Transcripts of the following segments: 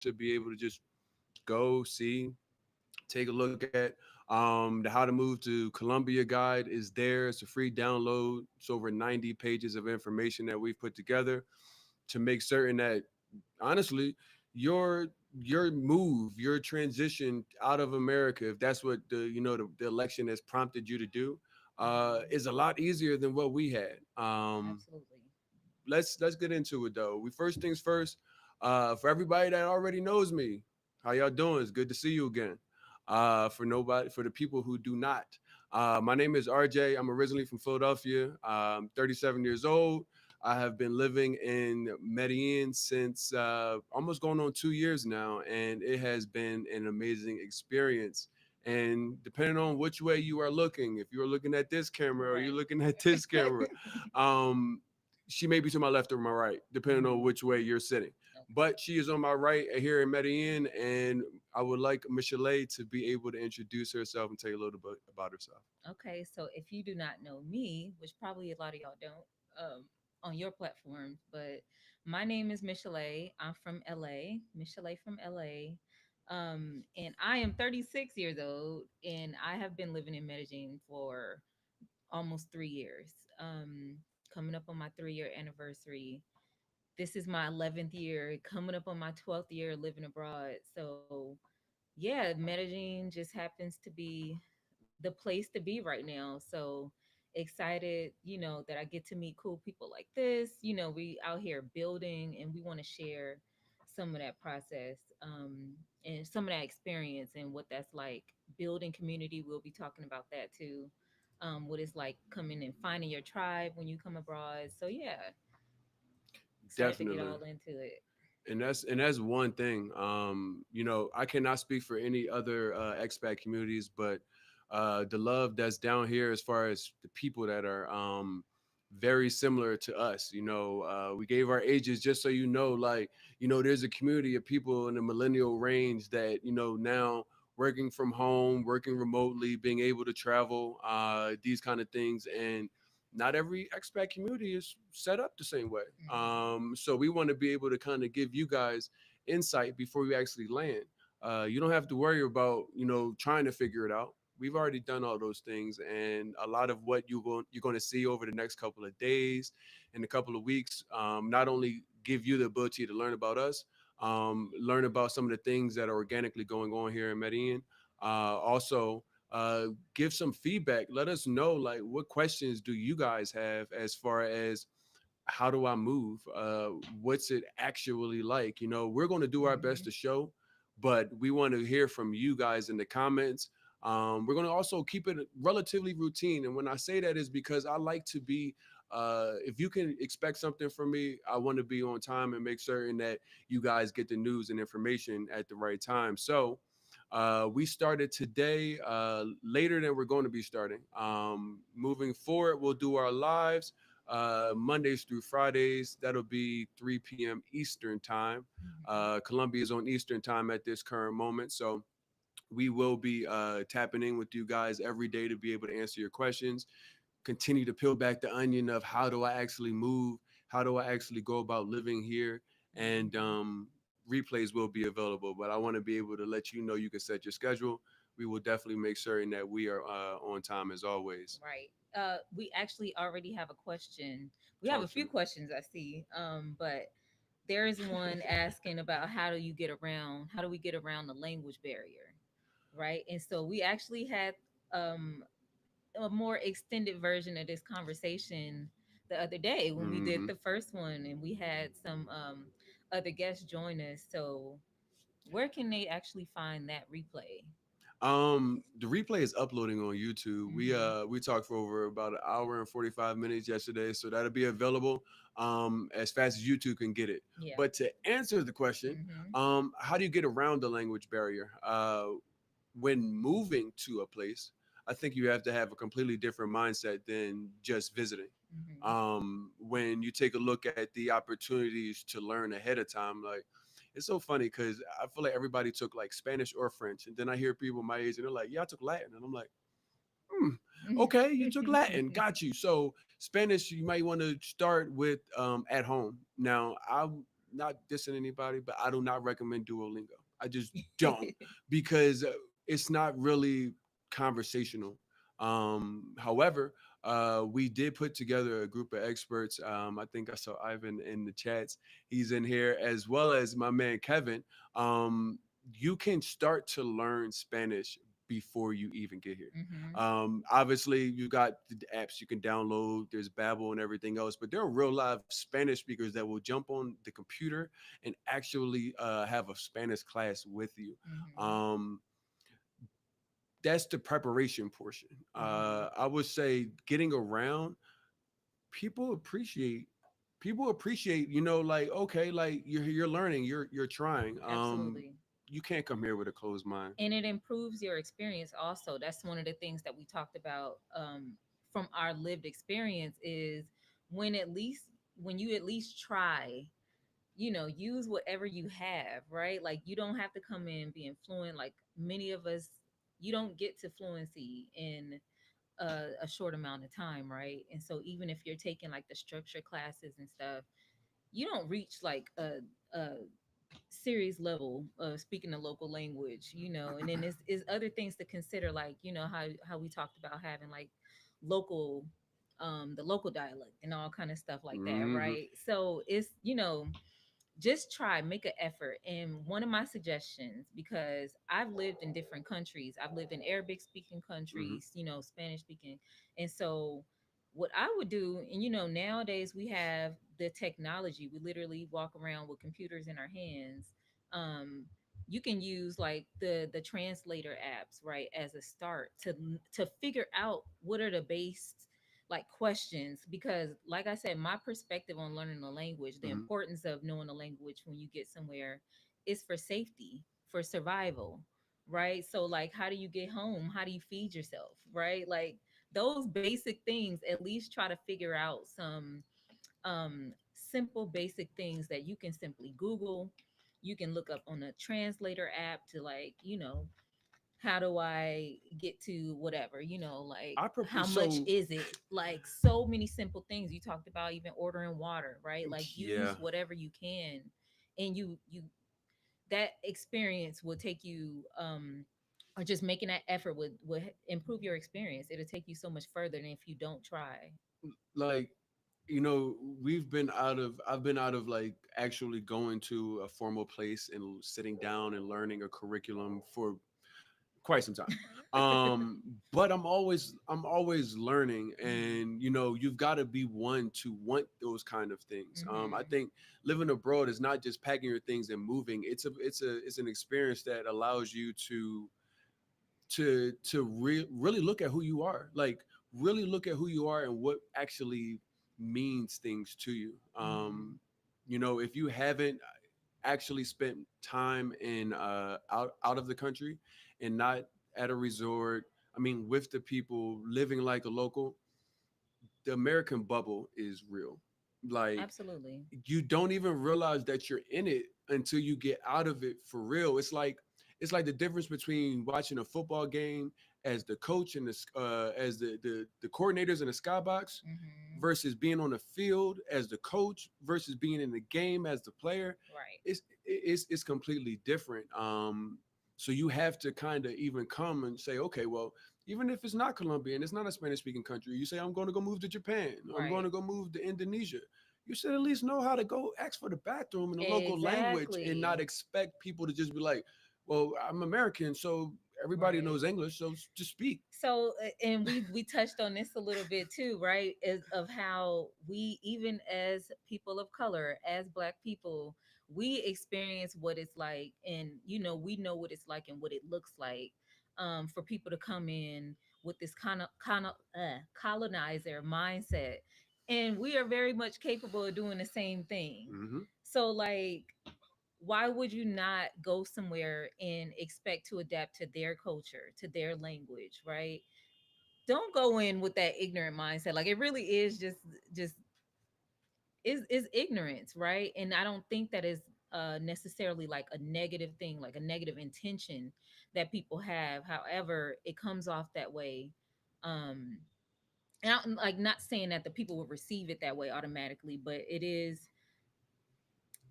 to be able to just go see, take a look at. The How to Move to Colombia guide is there. It's a free download. It's over 90 pages of information that we've put together to make certain that, honestly, your your move, your transition out of America, if that's what the election has prompted you to do, Mhm. is a lot easier than what we had. Absolutely. Let's get into it though. We first things first. For everybody that already knows me, how y'all doing? It's good to see you again. For the people who do not, my name is RJ. I'm originally from Philadelphia. I'm 37 years old. I have been living in Medellin since almost going on 2 years now, and it has been an amazing experience. And depending on which way you are looking, if you are looking at this camera or you're Right. looking at this camera, um, she may be to my left or my right, depending on Mhm. which way you're sitting. Okay. But she is on my right here in Medellin, and I would like Michelle to be able to introduce herself and tell you a little bit about herself. Okay. So if you do not know me, which probably a lot of y'all don't, on your platforms, but my name is Michelle. I'm from LA. Michelle from LA. And I am 36 years old, and I have been living in Medellin for almost 3 years. Coming up on my 3 year anniversary. This is my 11th year, coming up on my 12th year living abroad. So, yeah, Medellin just happens to be the place to be right now. So excited, that I get to meet cool people like this. We out here building and we want to share some of that process, and some of that experience and what that's like. Building community, we'll be talking about that too. What it's like coming and finding your tribe when you come abroad. So yeah, excited to get Definitely. all into it. And that's one thing. I cannot speak for any other expat communities, but the love that's down here, as far as the people that are very similar to us. We gave our ages just so like there's a community of people in the millennial range that now working from home, working remotely, being able to travel, these kind of things, and not every expat community is set up the same way. Mhm. So we want to be able to kind of give you guys insight before you actually land. You don't have to worry about trying to figure it out. We've already done all those things, and a lot of what you're going to see over the next couple of days and a couple of weeks, not only give you the ability to learn about us, learn about some of the things that are organically going on here in Medellin. Also, give some feedback. Let us know, like, what questions do you guys have as far as how do I move? What's it actually like? We're going to do our best Mhm. to show, but we want to hear from you guys in the comments. We're going to also keep it relatively routine. And when I say that is because I like to be, if you can expect something from me, I want to be on time and make certain that you guys get the news and information at the right time. So, we started today later than we're going to be starting. Moving forward, we'll do our lives Mondays through Fridays. That'll be 3 p.m. Eastern time. Mhm. Colombia is on Eastern time at this current moment. So we will be tapping in with you guys every day to be able to answer your questions, continue to peel back the onion of how do I actually move? How do I actually go about living here? And Mhm. replays will be available, but I want to be able to let you know you can set your schedule. We will definitely make certain that we are on time as always. Right. We actually already have a question. We have a Talk to few me. questions I see. But there is one asking about how do we get around the language barrier, right? And so we actually had um a more extended version of this conversation the other day when we did Hmm. the first one and we had some other guests join us. So where can they actually find that replay? The replay is uploading on YouTube. We Mm-hmm. uh we talked for over about an hour and 45 minutes yesterday, so that'll be available as fast as YouTube can get it. Yeah. But to answer the question, Mm-hmm. how do you get around the language barrier? When moving to a place, I think you have to have a completely different mindset than just visiting. Mm-hmm. When you take a look at the opportunities to learn ahead of time, like it's so funny because I feel like everybody took like Spanish or French, and then I hear people my age and they're like, "Yeah, I took Latin," and I'm like, "Hmm, okay, you took Latin, got you." So Spanish, you might want to start with at home. Now, not dissing anybody, but I do not recommend Duolingo. I just don't, because it's not really conversational. However, we did put together a group of experts. I think I saw Ivan in the chats. He's in here, as well as my man Kevin. You can start to learn Spanish before you even get here. Hmm. Obviously, you got the apps you can download. There's Babbel and everything else, but there are real live Spanish speakers that will jump on the computer and actually have a Spanish class with you. Hmm. Um, that's the preparation portion. Hmm. I would say getting around, people appreciate people appreciate, like, okay, like you're learning, you're trying. Absolutely. You can't come here with a closed mind. And it improves your experience also. That's one of the things that we talked about, from our lived experience, is when at least when you at least try, use whatever you have, right? Like, you don't have to come in being fluent. Like, many of us, you don't get to fluency in a short amount of time, right? And so even if you're taking like the structure classes and stuff, you don't reach like a serious level of speaking the local language, and then is other things to consider, like, how we talked about having like local, the local dialect and all kind of stuff like that, Hmm. right? So it's, just try, make an effort. And one of my suggestions, because I've lived in different countries, I've lived in Arabic speaking Hmm. countries, Spanish speaking. And so what I would do, and nowadays we have the technology, we literally walk around with computers in our hands. um you can use like the translator apps, right, as a start to figure out what are the base like questions. Because like I said, my perspective on learning the language, the Hmm. importance of knowing the language when you get somewhere, is for safety, for survival, right? So like, how do you get home, how do you feed yourself, right? Like, those basic things, at least try to figure out some simple basic things that you can simply Google. You can look up on a translator app to, like, how do I get to whatever, like, I how propose much so. is it? Like, so many simple things. You talked about even ordering water, right? Like, use Yeah, whatever you can. And you that experience will take you, or just making that effort would improve your experience. It'll take you so much further than if you don't try. like, I've been out of like actually going to a formal place and sitting down and learning a curriculum for quite some time. But I'm always learning, Hmm. and you've got to be one to want those kind of things. I Hmm. think living abroad is not just packing your things and moving. It's an experience that allows you to really look at who you are, like really look at who you are and what actually means things to you. Hmm. If you haven't actually spent time in out of the country, and not at a resort, I mean, with the people, living like a local, the American bubble is real. Like, Absolutely. you don't even realize that you're in it until you get out of it for real. It's like the difference between watching a football game as the coach and as the coordinators in the skybox, Hmm. versus being on the field as the coach versus being in the game as the player. Right. It's completely different. So you have to kind of even come and say, okay, well, even if it's not Colombia and it's not a Spanish speaking country, you say, I'm going to go move to Japan, I'm going Right. to go move to Indonesia. You should at least know how to go ask for the bathroom in the local language, and not Exactly. expect people to just be like, well, I'm American, so everybody Right. knows English, so just speak. So, and we touched on this a little bit too, right? Is of how we, even as people of color, as Black people, we experience what it's like, and we know what it's like and what it looks like, for people to come in with this kind of colonizer mindset, and we are very much capable of doing the same thing. Hmm. So, like, why would you not go somewhere and expect to adapt to their culture, to their language, right? Don't go in with that ignorant mindset. Like, it really is just is ignorance, right? And I don't think that is necessarily like a negative thing, like a negative intention that people have. However, it comes off that way. Um and like, not saying that the people will receive it that way automatically, but it is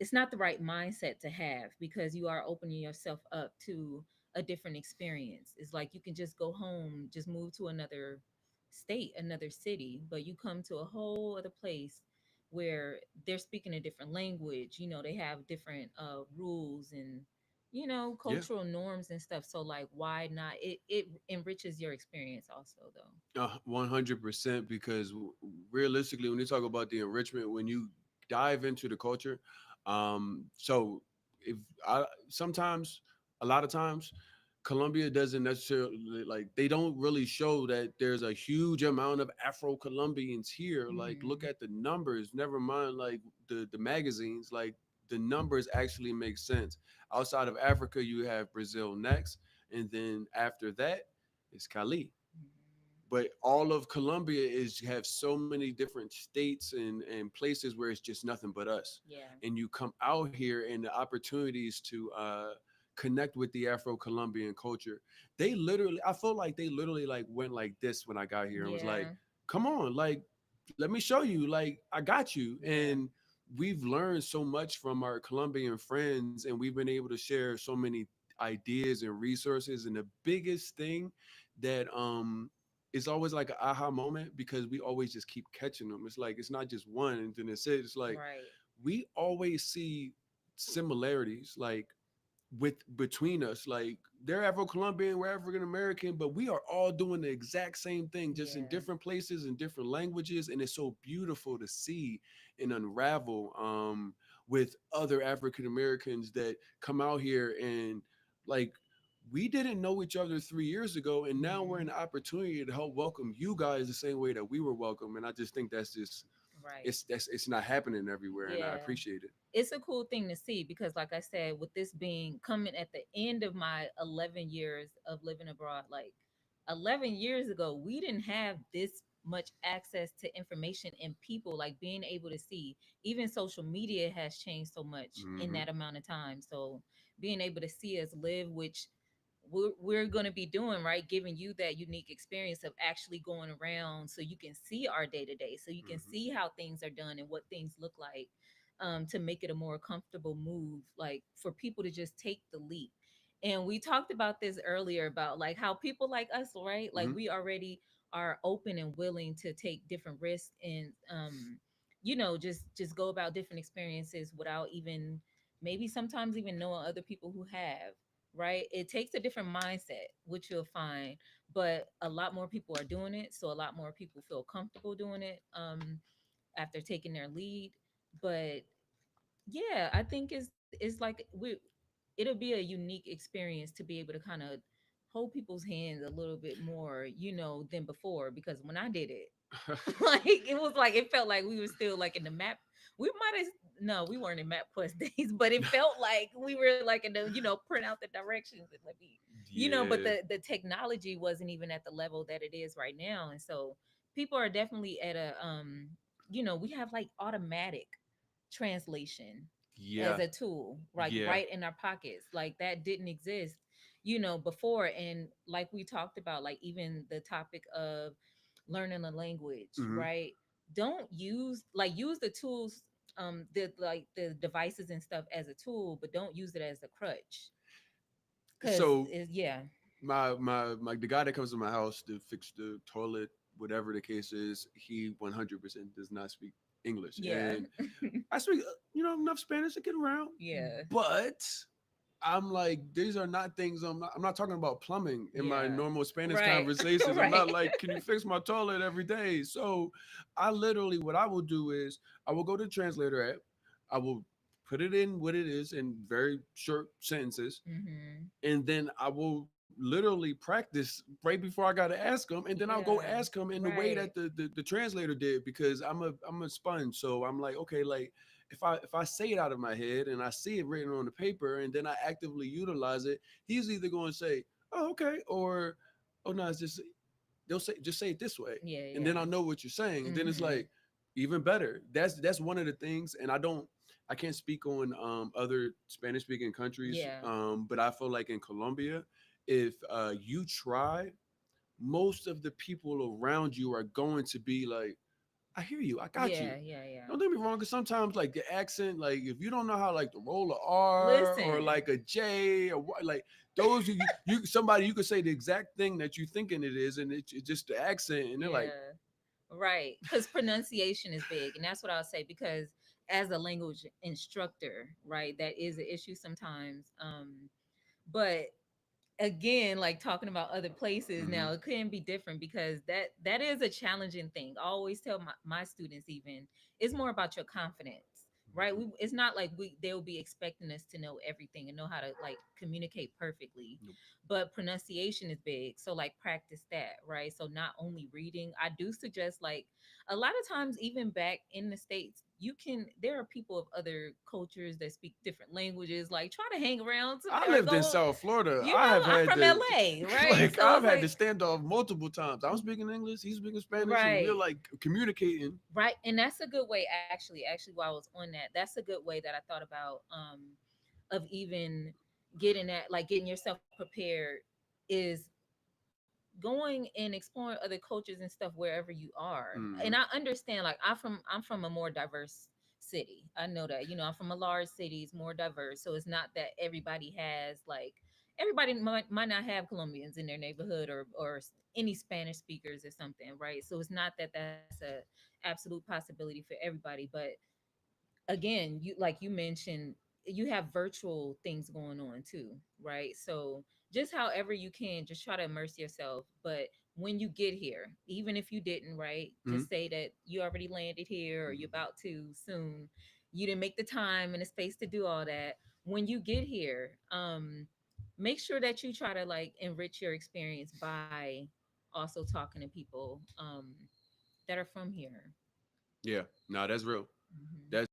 it's not the right mindset to have, because you are opening yourself up to a different experience. It's like you can just go home, just move to another state, another city, but you come to a whole other place where they're speaking a different language. They have different rules and Yeah. cultural norms and stuff. So like, why not? It enriches your experience also, though. 100%, because realistically, when you talk about the enrichment, when you dive into the culture, so if I sometimes, a lot of times, Colombia doesn't necessarily, like, they don't really show that there's a huge amount of Afro Colombians here. Like, look Hmm. at the numbers. Never mind, like the magazines. Like, the numbers actually make sense. Outside of Africa, you have Brazil next, and then after that, it's Cali. But all of Colombia is have so many different states and places where it's just nothing but us. Yeah. And you come out here, and the opportunities to connect with the Afro-Colombian culture, they literally, I feel like they literally like went like this when I got here and was like, Yeah. come on, like, let me show you, like, I got you. Yeah. And we've learned so much from our Colombian friends, and we've been able to share so many ideas and resources. And the biggest thing that it's always like an aha moment, because we always just keep catching them. It's like, it's not just one and then it's it. It's like Right. we always see similarities, like, with between us. Like, they're Afro-Colombian, we're African American, but we are all doing the exact same thing, just in Yeah. different places and different languages. And it's so beautiful to see and unravel with other African Americans that come out here. And, like, we didn't know each other 3 years ago, and now we're Hmm. in the opportunity to help welcome you guys the same way that we were welcome. And I just think that's just, Right. it's not happening everywhere, and I Yeah. appreciate it. It's a cool thing to see, because like I said, with this being coming at the end of my 11 years of living abroad, like 11 years ago, we didn't have this much access to information and people, like being able to see. Even social media has changed so much in Hmm. that amount of time. So being able to see us live, which we're going to be doing, right, giving you that unique experience of actually going around so you can see our day to day, so you can Hmm. see how things are done and what things look like, to make it a more comfortable move, like for people to just take the leap. And we talked about this earlier about like how people like us, right, like Hmm. we already are open and willing to take different risks and just go about different experiences without even maybe sometimes even knowing other people who have, right? It takes a different mindset, which you'll find, but a lot more people are doing it, so a lot more people feel comfortable doing it after taking their lead. But yeah, I think it's like it'll be a unique experience to be able to kind of hold people's hands a little bit more, than before. Because when I did it, like it was like it felt like we were still like in the map. We might have no, we weren't in Map Plus days, but it felt like we were like in the print out the directions and let me, but Yeah. the technology wasn't even at the level that it is right now, and so people are definitely at a we have like automatic translation as Yeah. a tool, like Yeah. right in our pockets. Like that didn't exist, before. And like we talked about, like even the topic of learning a language, Hmm. right? Don't use the tools, the devices and stuff as a tool, but don't use it as a crutch. Cause So yeah, my the guy that comes to my house to fix the toilet, whatever the case is, he 100% does not speak English, yeah, and I speak enough Spanish to get around, yeah, but I'm like, these are not things. I'm not talking about plumbing in my yeah, normal Spanish right, conversations. I'm not right, like, can you fix my toilet every day? So I literally, what I will do is I will go to the translator app. I will put it in what it is in very short sentences, mm-hmm. and then I will literally practice right before I got to ask him, and then I'll go Yeah, ask him in the way right, that the translator did, because I'm a sponge. So I'm like, okay, like, if I say it out of my head and I see it written on the paper and then I actively utilize it, he's either going to say, oh, okay, or, oh no, it's just, they'll say, just say it this way, yeah, and then yeah, I know what you're saying, and then it's mm-hmm. like even better. That's one of the things. And I can't speak on other Spanish speaking countries, Yeah, but I feel like in Colombia, if you try, most of the people around you are going to be like, I hear you. I got you. Yeah, yeah, yeah. Don't get me wrong, because sometimes like the accent, like if you don't know how like to roll a R or Listen, like a J or what, like those you somebody you could say the exact thing that you thinking it is, and it's just the accent, and they're like, yeah, right. Because pronunciation is big, and that's what I'll say. Because as a language instructor, right, that is an issue sometimes. But again, like talking about other places mm-hmm, now, it couldn't be different because that is a challenging thing. I always tell my students, even it's more about your confidence, right? It's not like they'll be expecting us to know everything and know how to like communicate perfectly, nope. but pronunciation is big, so like practice that, right? So not only reading, I do suggest like a lot of times, even back in the States, there are people of other cultures that speak different languages, like try to hang around some I or lived in go, South Florida. you I have know, I'm had from to LA, right? like So I've it's had to like, stand off multiple times. I'm speaking English, he's speaking Spanish, and we're right, like communicating. right. And that's a good way, actually, while I was on that, that's a good way that I thought about of even getting yourself prepared is going and exploring other cultures and stuff wherever you are. And Mm-hmm. I understand, like I'm from a more diverse city. I know that, I'm from a large city, it's more diverse. So it's not that everybody has like everybody might not have Colombians in their neighborhood or any Spanish speakers or something, right? So it's not that that's a absolute possibility for everybody, but again, you mentioned, you have virtual things going on too, right? So just however you can, just try to immerse yourself. But when you get here, even if you didn't, right, Mm-hmm. just say that you already landed here or you're Mm-hmm. about to soon. You didn't make the time and the space to do all that. When you get here, make sure that you try to like enrich your experience by also talking to people that are from here. Yeah, no, that's real. Mhm. That's